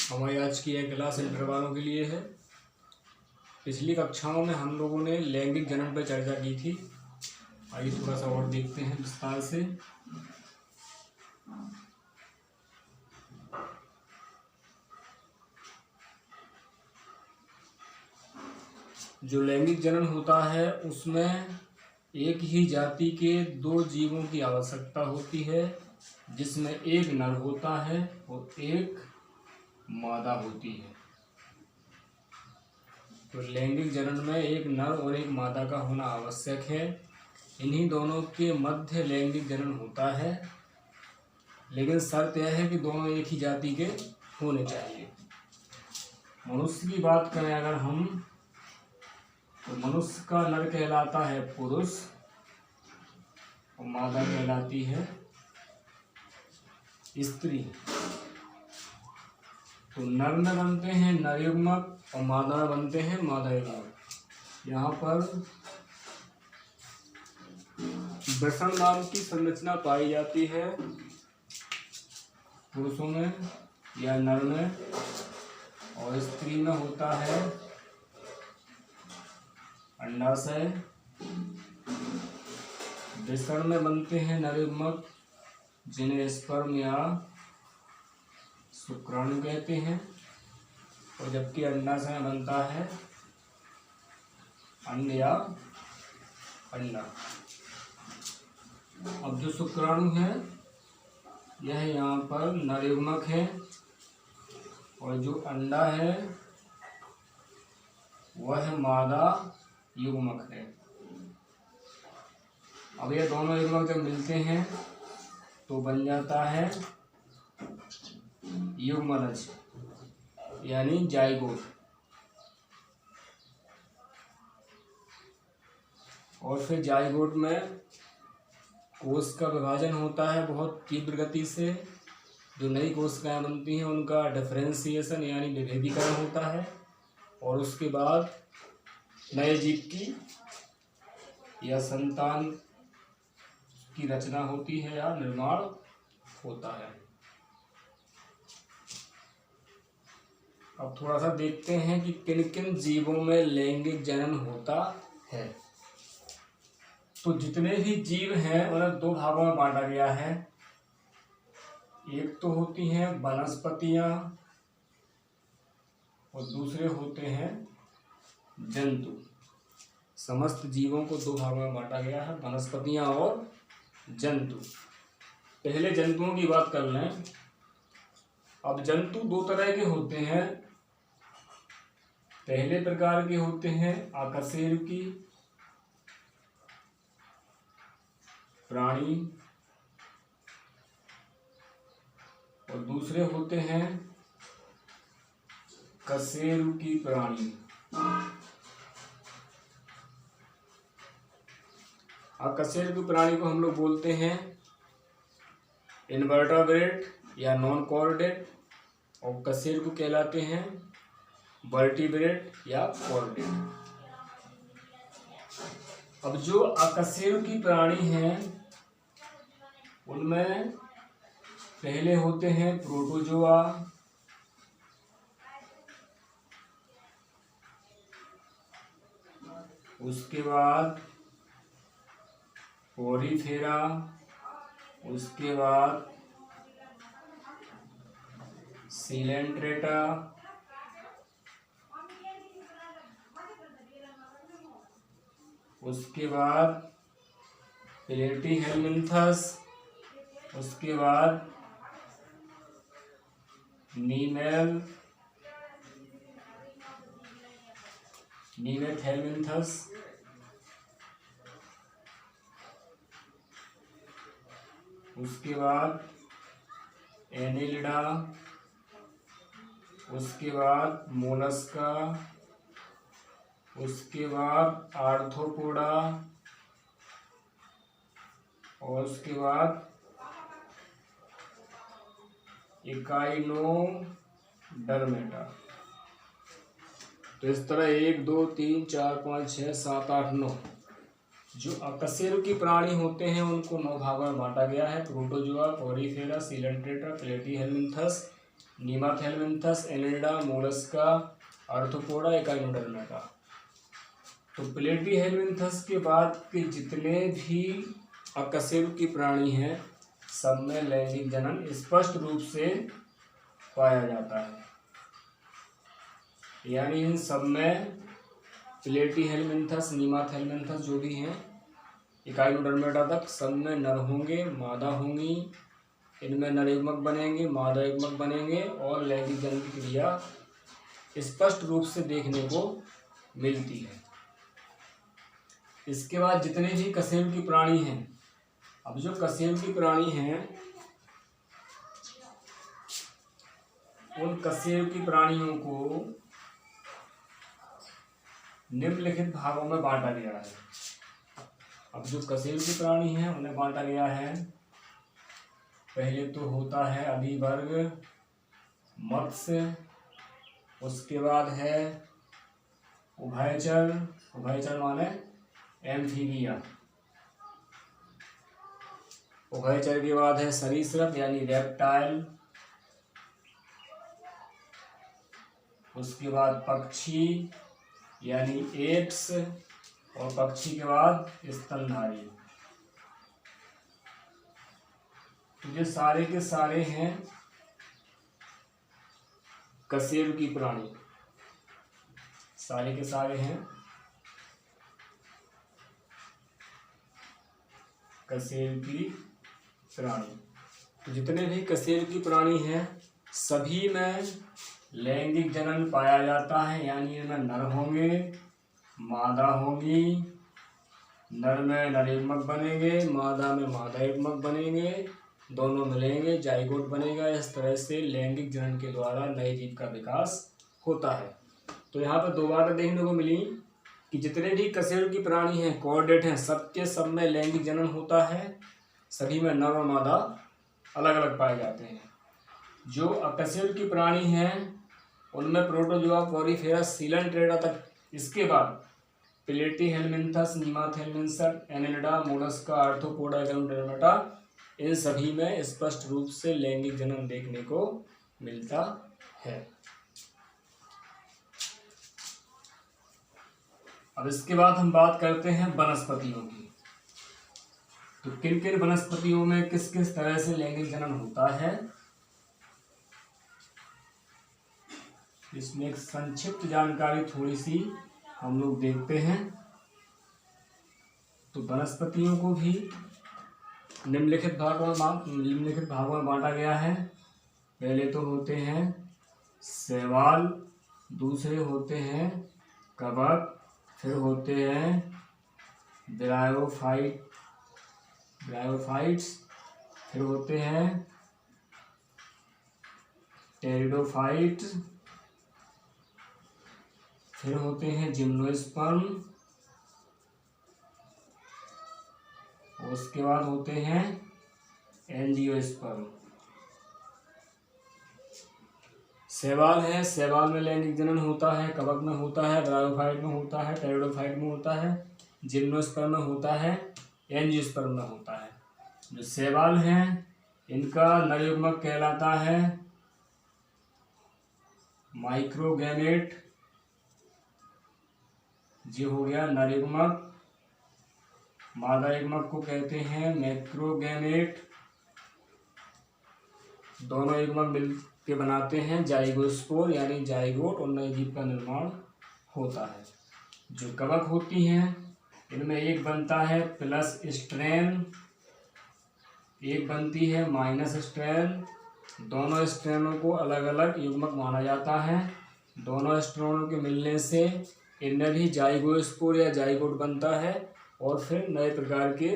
हमारी आज की यह क्लास इंटर वालों के लिए है। पिछली कक्षाओं में हम लोगों ने लैंगिक जनन पर चर्चा की थी। आइए थोड़ा सा और देखते हैं विस्तार से। जो लैंगिक जनन होता है उसमें एक ही जाति के दो जीवों की आवश्यकता होती है, जिसमें एक नर होता है और एक मादा होती है। तो लैंगिक जनन में एक नर और एक मादा का होना आवश्यक है। इन्हीं दोनों के मध्य लैंगिक जनन होता है, लेकिन शर्त यह है कि दोनों एक ही जाति के होने चाहिए। मनुष्य की बात करें अगर हम, तो मनुष्य का नर कहलाता है पुरुष और मादा कहलाती है स्त्री। तो नर में बनते हैं नर युग्मक और मादा में बनते हैं मादा युग्मक। यहाँ पर वृषण नाम की संरचना पाई जाती है पुरुषों में या नर में, और स्त्री में होता है अंडाशय। वृषण में बनते हैं नर युग्मक जिन्हें स्पर्म या शुक्राणु कहते हैं, और जबकि अंडाशय में बनता है अंड या अंडा। अब जो शुक्राणु है यह यहाँ पर नर युग्मक है, और जो अंडा है वह मादा युग्मक है। अब ये दोनों युग्मक जब मिलते हैं तो बन जाता है युग्मनज यानी जाइगोट। और फिर जाइगोट में कोश का विभाजन होता है बहुत तीव्र गति से। जो नई कोशिकाएं बनती हैं उनका डिफरेंशिएशन यानी विभेदीकरण होता है, और उसके बाद नए जीव की या संतान की रचना होती है या निर्माण होता है। अब थोड़ा सा देखते हैं कि किन किन जीवों में लैंगिक जनन होता है। तो जितने भी जीव हैं उन्हें दो भागों में बांटा गया है। एक तो होती हैं वनस्पतियां और दूसरे होते हैं जंतु। समस्त जीवों को दो भागों में बांटा गया है, वनस्पतियां और जंतु। पहले जंतुओं की बात कर लें। अब जंतु दो तरह के होते हैं। पहले प्रकार के होते हैं आकशेरुकी प्राणी, और दूसरे होते हैं कशेरुकी प्राणी। अकशेरुकी प्राणी को हम लोग बोलते हैं इनवर्टेब्रेट या नॉन कॉर्डेट, और कशेरुकी कहलाते हैं वर्टिब्रेट या कॉर्डेट। अब जो अकशेरुकी प्राणी हैं उनमें पहले होते हैं प्रोटोजोआ, उसके बाद पोरीफेरा, उसके बाद सिलेंट्रेटा, उसके बाद प्लेटीहेलमिन्थस, उसके बाद नीमेथेलमिन्थस, उसके बाद एनिलिडा, उसके बाद मोलस्का, उसके बाद आर्थ्रोपोडा, और उसके बाद इकाइनोडर्मेटा। तो इस तरह 1 2 3 4 5 6 7 8 9 जो अकशेरुकी प्राणी होते हैं उनको 9 भागों में बांटा गया है। Protozoa, porifera, coelenterata, platyhelminthes, nemathelminthes, annelida, mollusca, arthropoda, echinodermata. तो प्लेटीहेलमिन्थस के बाद के जितने भी अकशेरुकी प्राणी हैं सब में लैंगिक जनन स्पष्ट रूप से पाया जाता है। यानी इन सब में प्लेटीहेलमिन्थस, नीमाथेलमिन्थस जो भी हैं एकाइनोडर्मेटा तक सब में नर होंगे, मादा होंगी। इनमें नर युग्मक बनेंगे, मादा युग्मक बनेंगे और लैंगिक जनन की क्रिया स्पष्ट रूप से देखने को मिलती है। इसके बाद जितने भी कशेरुकी प्राणी हैं, अब जो कशेरुकी प्राणी हैं उन कशेरुकी प्राणियों को निम्नलिखित भागों में बांटा गया है। अब जो कशेरुकी प्राणी हैं उन्हें बांटा गया है, पहले तो होता है अधिवर्ग मत्स्य, उसके बाद है उभयचर, उभयचर माने एम्फीबिया, उभयचर के बाद है सरीसृप यानी रेप्टाइल, उसके बाद पक्षी यानी एप्स और पक्षी के बाद स्तनधारी। तो ये सारे के सारे हैं कशेरुकी प्राणी, सारे के सारे हैं कशेरुकी प्राणी। तो जितने भी कशेरुकी प्राणी हैं सभी में लैंगिक जनन पाया जाता है, यानी इनमें नर होंगे, मादा होंगी, नर में नर युग्मक बनेंगे, मादा में मादा युग्मक बनेंगे, दोनों मिलेंगे, जाइगोट बनेगा। इस तरह से लैंगिक जनन के द्वारा नए जीव का विकास होता है। तो यहाँ पर दो बातें देखने को मिली कि जितने भी कशेरुकी प्राणी हैं, कॉर्डेट हैं, सबके सब में लैंगिक जनन होता है, सभी में नर और मादा अलग अलग पाए जाते हैं। जो अकशेरुकी प्राणी हैं उनमें प्रोटोजोआ, पोरीफेरस, सीलंट्रेटा तक, इसके बाद प्लेटीहेलमिन्थस, nemathelminthes, annelida, mollusca, arthropoda, echinodermata, इन सभी में स्पष्ट रूप से लैंगिक जनन देखने को मिलता है। अब इसके बाद हम बात करते हैं वनस्पतियों की। तो किन किन वनस्पतियों में किस किस तरह से लैंगिक जनन होता है, इसमें एक संक्षिप्त जानकारी थोड़ी सी हम लोग देखते हैं। तो वनस्पतियों को भी निम्नलिखित भागों में बांटा गया है। पहले तो होते हैं शैवाल, दूसरे होते हैं कवक, फिर होते हैं ब्रायोफाइट्स, फिर होते हैं टेरिडोफाइट्स, फिर होते हैं जिम्नोस्पर्म, उसके बाद होते हैं एंजियोस्पर्म। शैवाल है, शैवाल में लैंगिक जनन होता है, कवक में होता है, ब्रायोफाइट में होता है, टेरिडोफाइट में होता है, जिम्नोस्पर्म में होता है, एंजियोस्पर्म में होता है। जो शैवाल हैं इनका नर युग्मक कहलाता है माइक्रोगैमेट, ये हो गया नर युग्मक। मादा युग्मक को कहते हैं मैक्रोगैमेट। दोनों युग्मक मिल के बनाते हैं जाइगोस्पोर यानी जाइगोट और नए जीव का निर्माण होता है। जो कवक होती हैं इनमें एक बनता है प्लस स्ट्रैन, एक बनती है माइनस स्ट्रैन। दोनों स्ट्रैनों को अलग अलग युग्मक माना जाता है। दोनों स्ट्रैनों के मिलने से इनमें भी जाइगोस्पोर या जाइगोट बनता है और फिर नए प्रकार के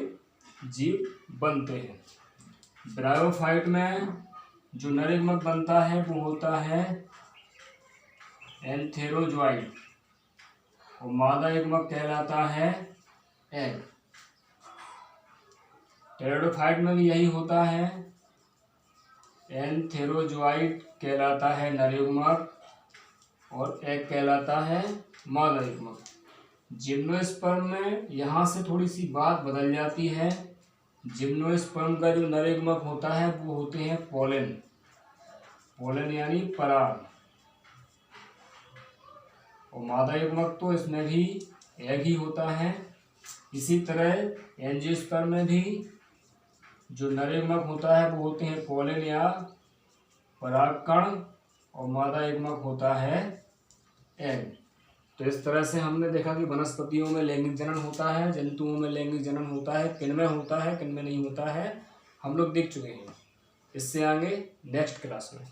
जीव बनते हैं। ब्रायोफाइट में जो नर युग्मक बनता है वो होता है एंथेरोजोइड और मादा युग्मक कहलाता है एग। टेरिडोफाइट में भी यही होता है, एंथेरोजोइड कहलाता है नर युग्मक और एग कहलाता है मादा युग्मक। जिम्नोस्पर्म में यहाँ से थोड़ी सी बात बदल जाती है। जिम्नोस्पर्म का जो नर युग्मक होता है वो होते हैं पोलन पोलन यानी पराग, और मादा युग्मक तो इसमें भी एक ही होता है। इसी तरह एंजियोस्पर्म में भी जो नर युग्मक होता है वो होते हैं पोलन या परागकण, और मादा युग्मक होता है एग। तो इस तरह से हमने देखा कि वनस्पतियों में लैंगिक जनन होता है, जंतुओं में लैंगिक जनन होता है, किनमें होता है किनमें नहीं होता है, हम लोग देख चुके हैं। इससे आगे नेक्स्ट क्लास में।